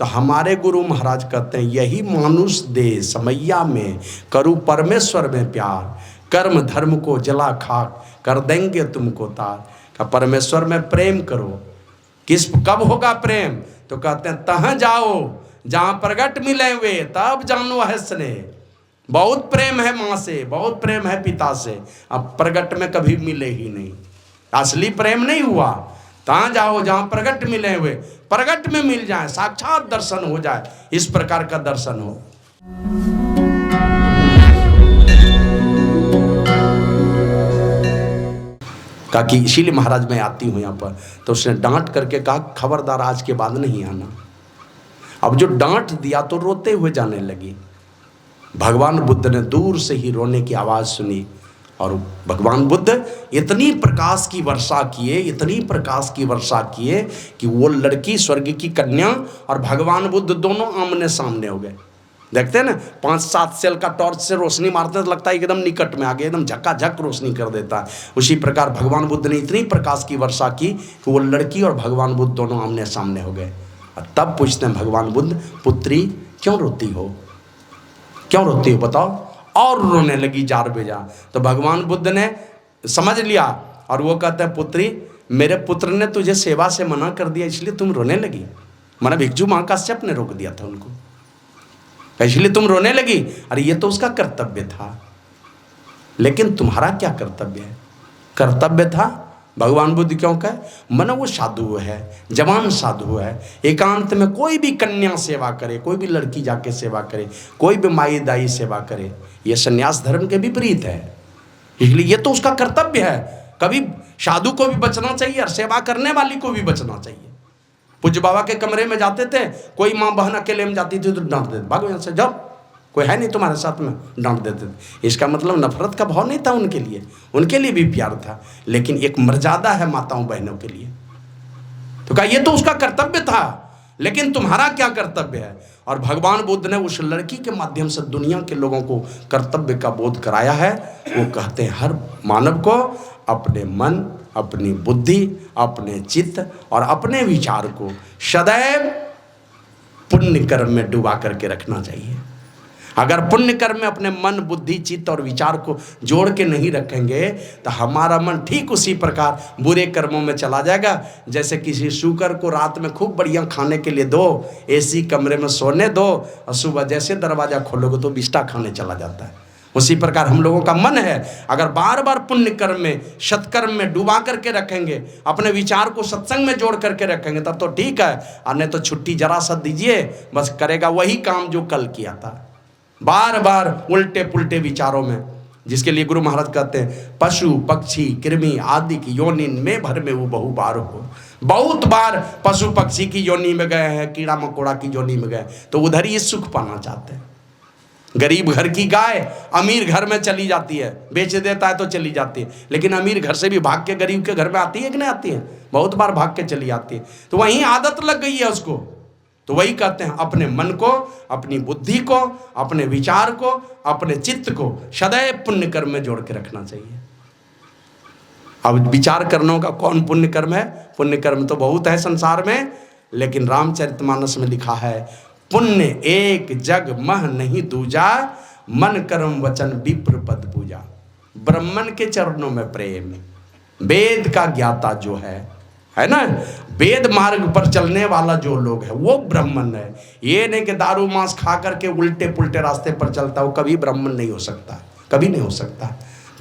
तो हमारे गुरु महाराज कहते हैं यही मानुष दे समैया में करूँ परमेश्वर में प्यार, कर्म धर्म को जला खाक कर देंगे तुमको तार। का परमेश्वर में प्रेम करो। किस कब होगा प्रेम? तो कहते हैं तहाँ जाओ जहाँ प्रगट मिले हुए तब जानो है स्नेह। बहुत प्रेम है माँ से, बहुत प्रेम है पिता से, अब प्रगट में कभी मिले ही नहीं, असली प्रेम नहीं हुआ। तहाँ जाओ जहाँ प्रगट मिले हुए, प्रगट में मिल जाए, साक्षात दर्शन हो जाए, इस प्रकार का दर्शन हो। कहा कि इसीलिए महाराज मैं आती हूँ यहाँ पर। तो उसने डांट करके कहा खबरदार आज के बाद नहीं आना। अब जो डांट दिया तो रोते हुए जाने लगी। भगवान बुद्ध ने दूर से ही रोने की आवाज़ सुनी और भगवान बुद्ध इतनी प्रकाश की वर्षा किए, इतनी प्रकाश की वर्षा किए कि वो लड़की स्वर्ग की कन्या और भगवान बुद्ध दोनों आमने सामने हो गए। देखते हैं ना 5-7 सेल का टॉर्च से रोशनी मारते तो लगता है एकदम निकट में आ गया, एकदम झक्काझक रोशनी कर देता है। उसी प्रकार भगवान बुद्ध ने इतनी प्रकाश की वर्षा की कि वो लड़की और भगवान बुद्ध दोनों आमने सामने हो गए। और तब पूछते हैं भगवान बुद्ध, पुत्री क्यों रोती हो, क्यों रोती हो बताओ? और रोने लगी जार बेजा। तो भगवान बुद्ध ने समझ लिया और वो कहते हैं पुत्री मेरे पुत्र ने तुझे सेवा से मना कर दिया इसलिए तुम रोने लगी। माना भिक्षु महाकाश्यप ने रोक दिया था उनको, इसलिए तुम रोने लगी। अरे ये तो उसका कर्तव्य था, लेकिन तुम्हारा क्या कर्तव्य है? कर्तव्य था भगवान बुद्ध क्यों कहे? मन वो साधु है, जवान साधु है, एकांत में कोई भी कन्या सेवा करे, कोई भी लड़की जाके सेवा करे, कोई भी माई दाई सेवा करे, ये सन्यास धर्म के विपरीत है। इसलिए ये तो उसका कर्तव्य है। कभी साधु को भी बचना चाहिए और सेवा करने वाली को भी बचना चाहिए। पूज्य बाबा के कमरे में जाते थे, कोई माँ बहन अकेले में जाती थी तो डांट देते, भागो यहाँ से, जाओ, कोई है नहीं तुम्हारे साथ में, डांट देते थे। इसका मतलब नफरत का भाव नहीं था उनके लिए, उनके लिए भी प्यार था, लेकिन एक मर्यादा है माताओं बहनों के लिए। तो कहा ये तो उसका कर्तव्य था, लेकिन तुम्हारा क्या कर्तव्य है? और भगवान बुद्ध ने उस लड़की के माध्यम से दुनिया के लोगों को कर्तव्य का बोध कराया है। वो कहते हैं हर मानव को अपने मन, अपनी बुद्धि, अपने चित्त और अपने विचार को सदैव पुण्य कर्म में डुबा करके रखना चाहिए। अगर पुण्य कर्म में अपने मन, बुद्धि, चित्त और विचार को जोड़ के नहीं रखेंगे तो हमारा मन ठीक उसी प्रकार बुरे कर्मों में चला जाएगा। जैसे किसी सूकर को रात में खूब बढ़िया खाने के लिए दो, एसी कमरे में सोने दो और सुबह जैसे दरवाजा खोलोगे तो बिस्टा खाने चला जाता है। उसी प्रकार हम लोगों का मन है, अगर बार बार पुण्य कर्म में, सत्कर्म में डुबा करके रखेंगे, अपने विचार को सत्संग में जोड़ करके रखेंगे तब तो ठीक है, और नहीं तो छुट्टी जरा सा दीजिए, बस करेगा वही काम जो कल किया था, बार बार उल्टे पुल्टे विचारों में। जिसके लिए गुरु महाराज कहते हैं पशु पक्षी कृमि आदि की योनि में भर में वो बहु बार हो। बहुत बार पशु पक्षी की योनि में गए हैं, कीड़ा मकोड़ा की योनि में गए, तो उधर ही सुख पाना चाहते हैं। गरीब घर की गाय अमीर घर में चली जाती है, बेच देता है तो चली जाती है, लेकिन अमीर घर से भी भाग के गरीब के घर में आती है कि नहीं आती है? बहुत बार भाग के चली आती है। तो वहीं आदत लग गई है उसको। तो वही कहते हैं अपने मन को, अपनी बुद्धि को, अपने विचार को, अपने चित्त को सदैव पुण्य कर्म में जोड़ के रखना चाहिए। अब विचार करने का कौन पुण्य कर्म है? पुण्य कर्म तो बहुत है संसार में, लेकिन रामचरितमानस में लिखा है पुण्य एक जग मह नहीं दूजा, मन कर्म वचन विप्र पद पूजा। ब्राह्मण के चरणों में प्रेम, वेद का ज्ञाता जो है ना, वेद मार्ग पर चलने वाला जो लोग है वो ब्राह्मण है। ये नहीं कि दारू मांस खा करके उल्टे पुल्टे रास्ते पर चलता, वो कभी ब्राह्मण नहीं हो सकता, कभी नहीं हो सकता।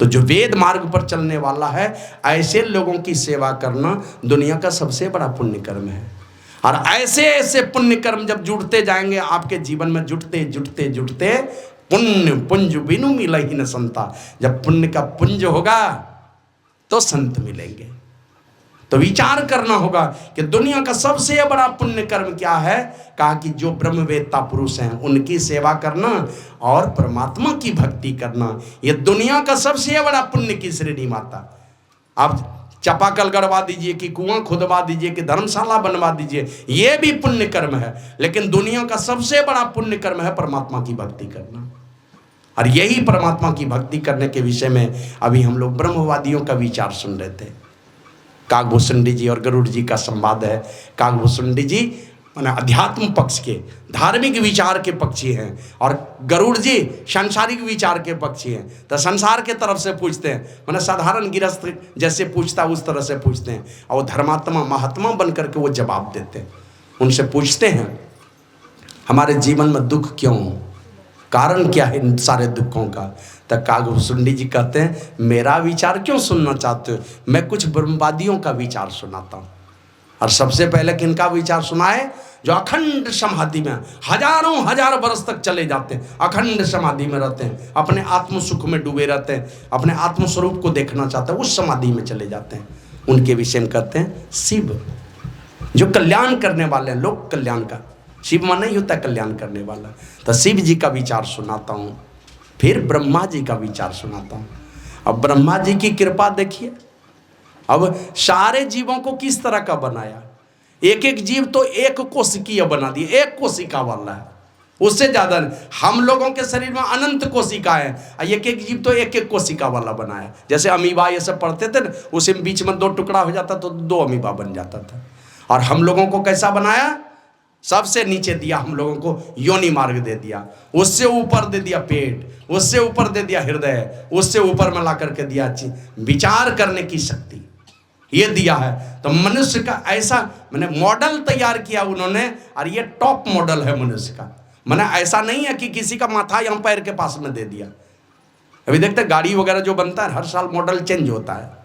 तो जो वेद मार्ग पर चलने वाला है, ऐसे लोगों की सेवा करना दुनिया का सबसे बड़ा पुण्य कर्म है। और ऐसे ऐसे पुण्य कर्म जब जुड़ते जाएंगे आपके जीवन में, जुटते जुटते जुटते पुण्य पुंज बिनु मिलहि न संता। जब पुण्य का पुंज होगा तो संत मिलेंगे। तो विचार करना होगा कि दुनिया का सबसे बड़ा पुण्य कर्म क्या है? कहा कि जो ब्रह्मवेत्ता पुरुष हैं उनकी सेवा करना और परमात्मा की भक्ति करना, ये दुनिया का सबसे बड़ा पुण्य की श्रेणी माता। आप चापाकल गड़वा दीजिए कि कुआं खुदवा दीजिए कि धर्मशाला बनवा दीजिए, ये भी पुण्य कर्म है, लेकिन दुनिया का सबसे बड़ा पुण्य कर्म है परमात्मा की भक्ति करना। और यही परमात्मा की भक्ति करने के विषय में अभी हम लोग ब्रह्मवादियों का विचार सुन रहे थे। काकभूषुंडी जी और गरुड़ जी का संवाद है। काकभूषुंडी जी माने अध्यात्म पक्ष के, धार्मिक विचार के पक्षी हैं, और गरुड़ जी सांसारिक विचार के पक्षी हैं। तो संसार के तरफ से पूछते हैं, माने साधारण गृहस्थ जैसे पूछता उस तरह से पूछते हैं, और वो धर्मात्मा महात्मा बन करके वो जवाब देते हैं। उनसे पूछते हैं हमारे जीवन में दुख क्यों, कारण क्या है इन सारे दुखों का। तो कागभूषुंडी जी कहते हैं मेरा विचार क्यों सुनना चाहते हो, मैं कुछ ब्रह्मवादियों का विचार सुनाता हूँ। और सबसे पहले किनका विचार सुनाए, जो अखंड समाधि में हजारों हजार वर्ष तक चले जाते हैं, अखंड समाधि में रहते हैं, अपने आत्म सुख में डूबे रहते हैं, अपने आत्म स्वरूप को देखना चाहते हैं, उस समाधि में चले जाते हैं। उनके विषय में कहते हैं शिव, जो कल्याण करने वाले हैं, लोक कल्याण का। शिव मन नहीं होता कल्याण करने वाला। तो शिव जी का विचार सुनाता हूँ, फिर ब्रह्मा जी का विचार सुनाता हूँ। अब ब्रह्मा जी की कृपा देखिए, अब सारे जीवों को किस तरह का बनाया। एक एक जीव तो एक कोशिकीय बना दिए, एक कोशिका वाला है, उससे ज्यादा नहीं। हम लोगों के शरीर में अनंत कोशिकाएं हैं, एक एक जीव तो एक एक कोशिका वाला बनाया। जैसे अमीबा ये सब पढ़ते थे ना, उसी में बीच में 2 टुकड़ा हो जाता तो 2 अमीबा बन जाता था। और हम लोगों को कैसा बनाया, सबसे नीचे दिया हम लोगों को योनि मार्ग दे दिया, उससे ऊपर दे दिया पेट, उससे ऊपर दे दिया हृदय, उससे ऊपर में ला करके दिया विचार करने की शक्ति, ये दिया है। तो मनुष्य का ऐसा मैंने मॉडल तैयार किया उन्होंने, और ये टॉप मॉडल है मनुष्य का। मैंने ऐसा नहीं है कि किसी का माथा यहाँ पैर के पास में दे दिया। अभी देखते गाड़ी वगैरह जो बनता है हर साल मॉडल चेंज होता है,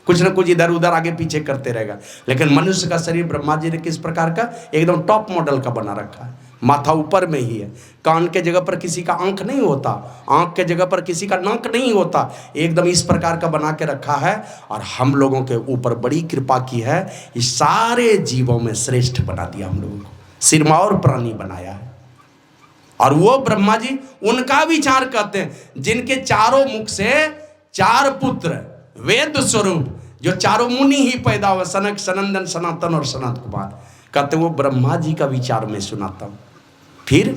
कुछ ना कुछ इधर उधर आगे पीछे करते रहेगा। लेकिन मनुष्य का शरीर ब्रह्मा जी ने किस प्रकार का, एकदम टॉप मॉडल का बना रखा है। माथा ऊपर में ही है, कान के जगह पर किसी का आंख नहीं होता, आंख के जगह पर किसी का नाक नहीं होता, एकदम इस प्रकार का बना के रखा है। और हम लोगों के ऊपर बड़ी कृपा की है, इस सारे जीवों में श्रेष्ठ बना दिया हम लोगों को, सिरमौर प्राणी बनाया है। और वो ब्रह्मा जी उनका विचार कहते हैं जिनके चारों मुख से 4 पुत्र वेद स्वरूप, जो चारों मुनि ही पैदा हुए, सनक सनंदन सनातन और सनत कुमार, कहते वो ब्रह्मा जी का विचार मैं सुनाता हूँ। फिर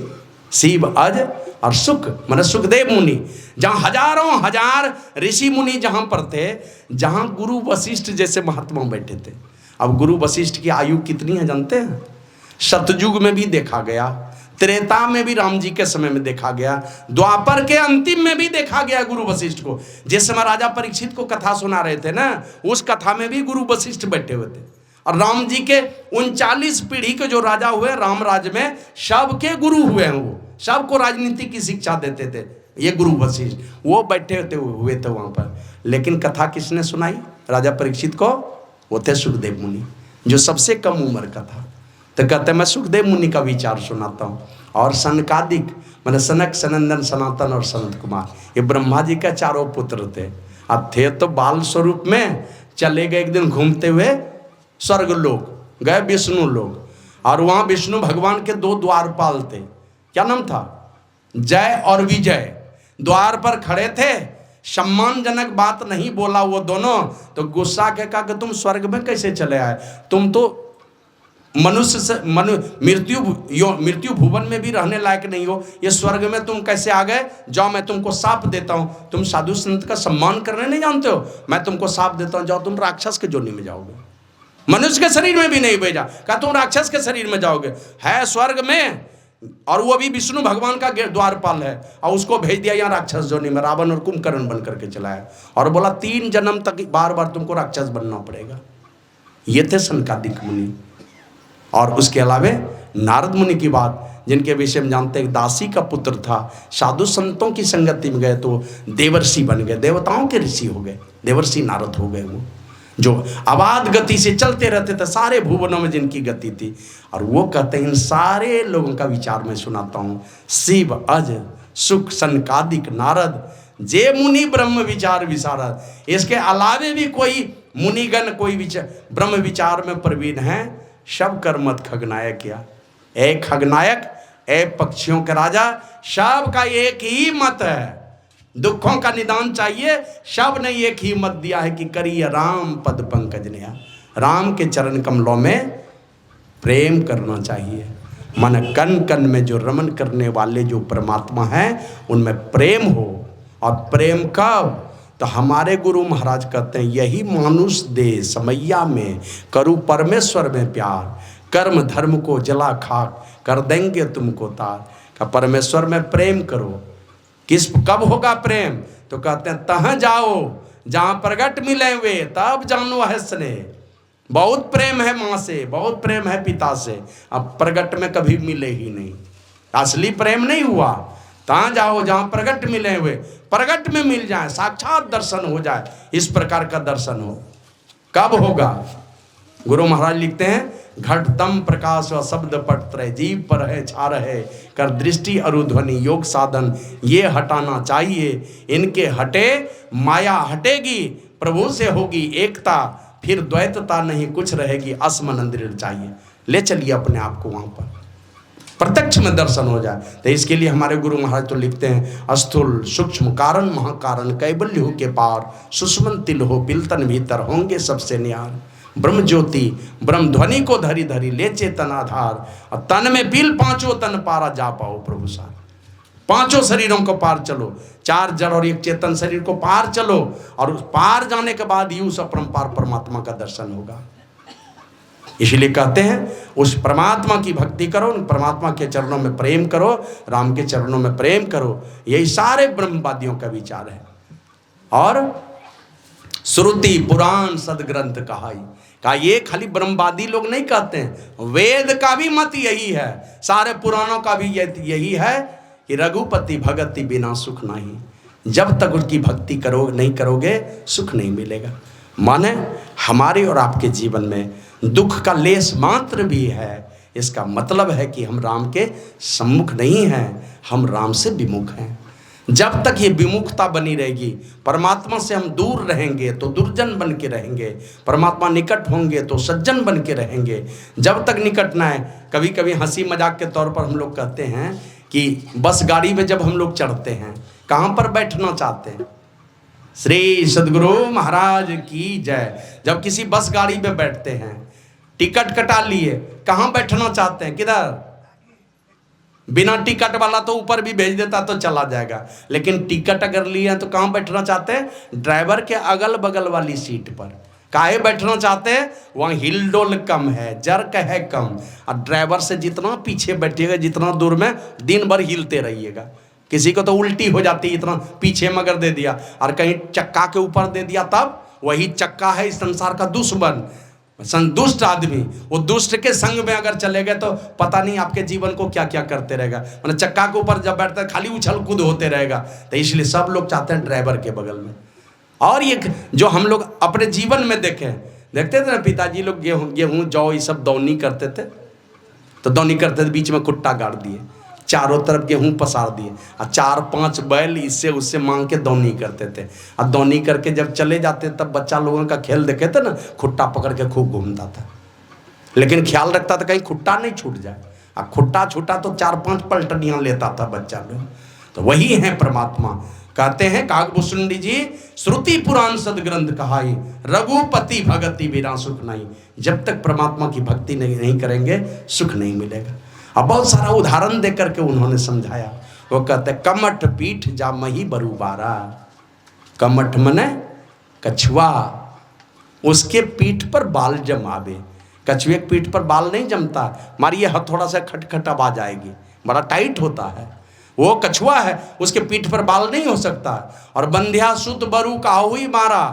शिव अज और सुख मतलब सुखदेव मुनि, जहाँ हजारों हजार ऋषि मुनि जहाँ पर थे, जहाँ गुरु वशिष्ठ जैसे महात्मा बैठे थे। अब गुरु वशिष्ठ की आयु कितनी है जानते हैं? सतयुग में भी देखा गया, त्रेता में भी राम जी के समय में देखा गया, द्वापर के अंतिम में भी देखा गया गुरु वशिष्ठ को। जिस समय राजा परीक्षित को कथा सुना रहे थे ना, उस कथा में भी गुरु वशिष्ठ बैठे हुए थे। और राम जी के 39 पीढ़ी के जो राजा हुए राम राज में, सबके गुरु हुए हैं, वो सबको राजनीति की शिक्षा देते थे ये गुरु वशिष्ठ, वो बैठे हुए थे वहाँ पर। लेकिन कथा किसने सुनाई राजा परीक्षित को? वो थे सुखदेव मुनि, जो सबसे कम उम्र का था। तो कहते मैं सुखदेव मुनि का विचार सुनाता हूँ। और सनकादिक मैंने सनक सनंदन सनातन और सनत कुमार, ये ब्रह्मा जी के 4 पुत्र थे। अब थे तो बाल स्वरूप में, चले गए एक दिन घूमते हुए स्वर्ग लोक, गए विष्णु लोक, और वहाँ विष्णु भगवान के 2 द्वारपाल थे। क्या नाम था? जय और विजय। द्वार पर खड़े थे, सम्मानजनक बात नहीं बोला वो दोनों, तो गुस्सा के कहा कि तुम स्वर्ग में कैसे चले आए, तुम तो मनुष्य से मृत्यु भुवन में भी रहने लायक नहीं हो, ये स्वर्ग में तुम कैसे आ गए? जाओ मैं तुमको शाप देता हूँ, तुम साधु संत का सम्मान करने नहीं जानते हो, मैं तुमको शाप देता हूँ, जाओ तुम राक्षस के जोनी में जाओगे। मनुष्य के शरीर में भी नहीं भेजा, कहा तुम राक्षस के शरीर में जाओगे, है स्वर्ग में, और वो भी विष्णु भगवान का द्वारपाल है, और उसको भेज दिया यहाँ राक्षस जोनी में, रावण और कुंभकर्ण बन करके चलाया, और बोला 3 जन्म तक बार बार तुमको राक्षस बनना पड़ेगा। ये थे सनकादिक मुनि। और उसके अलावे नारद मुनि की बात, जिनके विषय में जानते हैं, दासी का पुत्र था, साधु संतों की संगति में गए तो देवर्षि बन गए, देवताओं के ऋषि हो गए, देवर्षि नारद हो गए, वो जो अबाध गति से चलते रहते थे सारे भुवनों में जिनकी गति थी। और वो कहते हैं इन सारे लोगों का विचार मैं सुनाता हूँ। शिव अज सुख सनकादिक नारद, जे मुनि ब्रह्म विचार विशारद। इसके अलावे भी कोई मुनिगण कोई विचार ब्रह्म विचार में प्रवीण है, सब कर मत खगनायक किया। एक खगनायक, एक पक्षियों के राजा, सब का एक ही मत है, दुखों का निदान चाहिए, सब ने एक ही मत दिया है कि करिए राम पद पंकज नेहा, राम के चरण कमलों में प्रेम करना चाहिए। मन कन कन में जो रमन करने वाले जो परमात्मा हैं उनमें प्रेम हो। और प्रेम कब? तो हमारे गुरु महाराज कहते हैं यही मानुष दे समैया में, करूँ परमेश्वर में प्यार, कर्म धर्म को जला खाक, कर देंगे तुमको तार। का परमेश्वर में प्रेम करो। कब होगा प्रेम? तो कहते हैं तहाँ जाओ जहाँ प्रगट मिले हुए, तब जानो है स्नेह। बहुत प्रेम है माँ से, बहुत प्रेम है पिता से, अब प्रगट में कभी मिले ही नहीं, असली प्रेम नहीं हुआ। तहाँ जाओ जहाँ प्रगट मिले हुए, प्रगट में मिल जाए, साक्षात दर्शन हो जाए, इस प्रकार का दर्शन हो। कब होगा? गुरु महाराज लिखते हैं, घटतम प्रकाश व शब्द पट जीव पर है छा रहे, कर दृष्टि अरुध्वनि योग साधन ये हटाना चाहिए। इनके हटे माया हटेगी, प्रभु से होगी एकता, फिर द्वैतता नहीं कुछ रहेगी, असमनंदिर चाहिए। ले चलिए अपने आप को वहाँ पर, प्रत्यक्ष में दर्शन हो जाए। तो इसके लिए हमारे गुरु महाराज तो लिखते हैं, स्थूल सूक्ष्म कारण महाकारण कैबल्य हो के पार, सुषमन तिल हो पिलतन भीतर होंगे सबसे न्यार। ब्रह्म ज्योति ब्रह्म ध्वनि को धरी धरी ले चेतन आधार, और तन में पील पांचों तन पारा जा पाओ प्रभु सार। पांचों शरीरों को पार चलो, चार जड़ और एक चेतन शरीर को पार चलो, और उस पार जाने के बाद ही उस अपरंपार परमात्मा का दर्शन होगा। इसलिए कहते हैं उस परमात्मा की भक्ति करो, परमात्मा के चरणों में प्रेम करो, राम के चरणों में प्रेम करो। यही सारे ब्रह्मवादियों का विचार है। और श्रुति पुराण सदग्रंथ कहा ये खाली ब्रह्मवादी लोग नहीं कहते हैं, वेद का भी मत यही है, सारे पुराणों का भी यही है कि रघुपति भगति बिना सुख नहीं। जब तक उनकी भक्ति नहीं करोगे सुख नहीं मिलेगा। माने हमारे और आपके जीवन में दुख का लेस मात्र भी है, इसका मतलब है कि हम राम के सम्मुख नहीं हैं, हम राम से विमुख हैं। जब तक ये विमुखता बनी रहेगी, परमात्मा से हम दूर रहेंगे तो दुर्जन बन के रहेंगे, परमात्मा निकट होंगे तो सज्जन बन के रहेंगे। जब तक निकट ना है, कभी कभी हंसी मजाक के तौर पर हम लोग कहते हैं कि बस गाड़ी में जब हम लोग चढ़ते हैं, कहाँ पर बैठना चाहते हैं? श्री सद्गुरु महाराज की जय। जब किसी बस गाड़ी में बैठते हैं, टिकट कटा लिए, कहाँ बैठना चाहते हैं? किधर? बिना टिकट वाला तो ऊपर भी भेज देता तो चला जाएगा, लेकिन टिकट अगर लिए तो कहाँ बैठना चाहते हैं? ड्राइवर के अगल बगल वाली सीट पर। काहे बैठना चाहते हैं? वहाँ हिलडोल कम है, जर्क है कम, और ड्राइवर से जितना पीछे बैठिएगा, जितना दूर में, दिन भर हिलते रहिएगा। किसी को तो उल्टी हो जाती है, इतना पीछे मगर दे दिया, और कहीं चक्का के ऊपर दे दिया, तब वही चक्का है इस संसार का दुश्मन, संतुष्ट आदमी। वो दुष्ट के संग में अगर चले गए तो पता नहीं आपके जीवन को क्या क्या करते रहेगा। मतलब चक्का के ऊपर जब बैठता है खाली उछल कूद होते रहेगा। तो इसलिए सब लोग चाहते हैं ड्राइवर के बगल में। और ये जो हम लोग अपने जीवन में देखते थे ना, पिताजी लोग गेहूँ जौ ये सब दौनी करते थे, तो दौनी करते थे, बीच में कुट्टा गाड़ दिए, चारों तरफ गेहूं पसार दिए, और 4-5 बैल इससे उससे मांग के दौनी करते थे। और दौनी करके जब चले जाते तब बच्चा लोगों का खेल देखे थे ना, खुट्टा पकड़ के खूब घूमता था, लेकिन ख्याल रखता था कहीं खुट्टा नहीं छूट जाए। और खुट्टा छूटा तो 4-5 पलटनियाँ लेता था बच्चा लोग। तो वही है परमात्मा। कहते हैं काकभूषुंडी जी, श्रुति पुराण सदग्रंथ कहाई, रघुपति भगति बिना सुख नहीं। जब तक परमात्मा की भक्ति नहीं करेंगे सुख नहीं मिलेगा। अब बहुत सारा उदाहरण दे करके उन्होंने समझाया। वो कहते कमठ पीठ जा मही बरूबारा। कमठ मने कछुआ, उसके पीठ पर बाल जमावे। कछुए के पीठ पर बाल नहीं जमता, मारिए हथौड़ा से खटखट आवाज आएगी, बड़ा टाइट होता है। वो कछुआ है, उसके पीठ पर बाल नहीं हो सकता। और बंध्या सुत बरू का हुई मारा,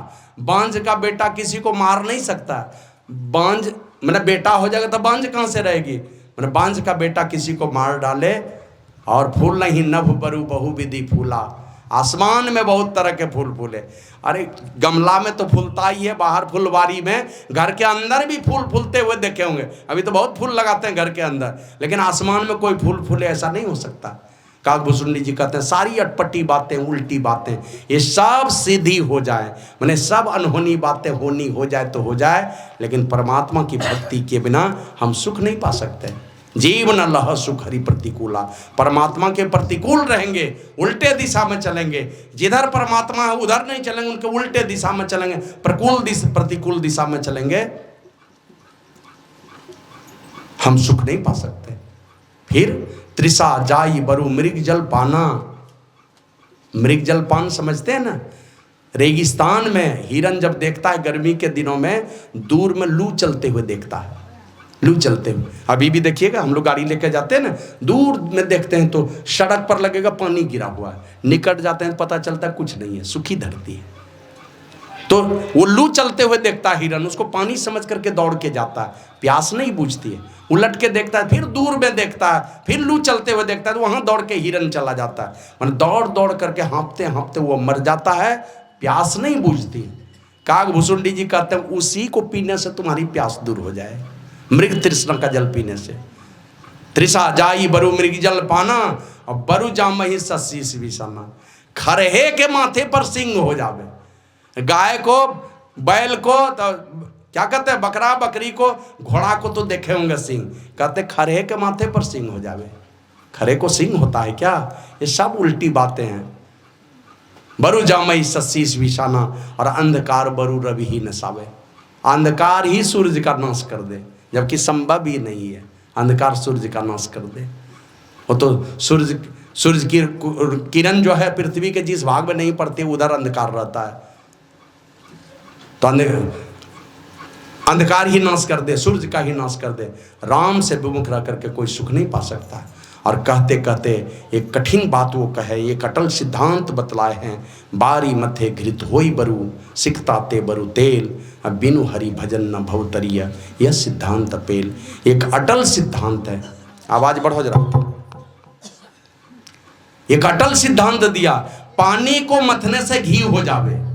बांझ का बेटा किसी को मार नहीं सकता। बांझ मतलब बेटा हो जाएगा तो बांझ कहाँ से रहेगी? मैंने बांझ का बेटा किसी को मार डाले। और फूल नहीं नभ बरू बहु विधि फूला, आसमान में बहुत तरह के फूल फूले। अरे गमला में तो फूलता ही है, बाहर फुलवारी में, घर के अंदर भी फूल फूलते हुए देखे होंगे। अभी तो बहुत फूल लगाते हैं घर के अंदर, लेकिन आसमान में कोई फूल फूले ऐसा नहीं हो सकता। काकभूषुंडी जी कहते हैं सारी अटपटी बातें, उल्टी बातें, ये सब सीधी हो जाए, मैंने सब अनहोनी बातें होनी हो जाए तो हो जाए, लेकिन परमात्मा की भक्ति के बिना हम सुख नहीं पा सकते। जीवन लह सुख हरि प्रतिकूला। परमात्मा के प्रतिकूल रहेंगे, उल्टे दिशा में चलेंगे, जिधर परमात्मा है उधर नहीं चलेंगे, उनके उल्टे दिशा में चलेंगे, प्रतिकूल दिशा में चलेंगे, हम सुख नहीं पा सकते। फिर त्रिषा जाई बरु मृग जल पाना। मृग जल पान समझते हैं ना? रेगिस्तान में हिरन जब देखता है गर्मी के दिनों में, दूर में लू चलते हुए देखता है, लू चलते हुए। अभी भी देखिएगा, हम लोग गाड़ी लेकर जाते हैं ना, दूर में देखते हैं तो सड़क पर लगेगा पानी गिरा हुआ है, निकट जाते हैं पता चलता है कुछ नहीं है, सूखी धरती है। तो वो लू चलते हुए देखता है हिरन, उसको पानी समझ करके दौड़ के जाता है, प्यास नहीं बुझती है, उलट के देखता है, फिर दूर में देखता है, फिर लू चलते हुए देखता है, तो वहां दौड़ के हिरन चला जाता है। मतलब दौड़ दौड़ करके हाँफते हाँफते वो मर जाता है, प्यास नहीं बुझती। काकभूषुंडी जी कहते हैं उसी को पीने से तुम्हारी प्यास दूर हो जाए, मृग तृष्णा का जल पीने से। तृषा जाई बरु मृग जल पाना, और बरु जामहि ससीस विषाना। खरहे के माथे पर सिंह हो जावे। गाय को, बैल को तो क्या कहते हैं, बकरा बकरी को, घोड़ा को तो देखे होंगे सिंह, कहते खरहे के माथे पर सिंह हो जावे। खरे को सिंह होता है क्या? ये सब उल्टी बातें हैं। बरु जामई ससीस विषाना, और अंधकार बरु रवि ही नसावे। अंधकार ही सूर्य का नाश कर दे, जबकि संभव ही नहीं है अंधकार सूर्य का नाश कर दे। वो तो सूर्य की किरण जो है पृथ्वी के जिस भाग में नहीं पड़ती उधर अंधकार रहता है, तो अंधकार ही नाश कर दे, सूर्य का ही नाश कर दे। राम से विमुख रह करके कोई सुख नहीं पा सकता। और कहते कहते एक कठिन बात वो कहे, एक अटल सिद्धांत बतलाए हैं। बारी मथे घृत होई बरु, सिकता ते बरु तेल, अब बिनु हरि भजन न भवतरिय, यह सिद्धांत पेल। एक अटल सिद्धांत है। आवाज बढ़ो जरा। एक अटल सिद्धांत दिया, पानी को मथने से घी हो जावे।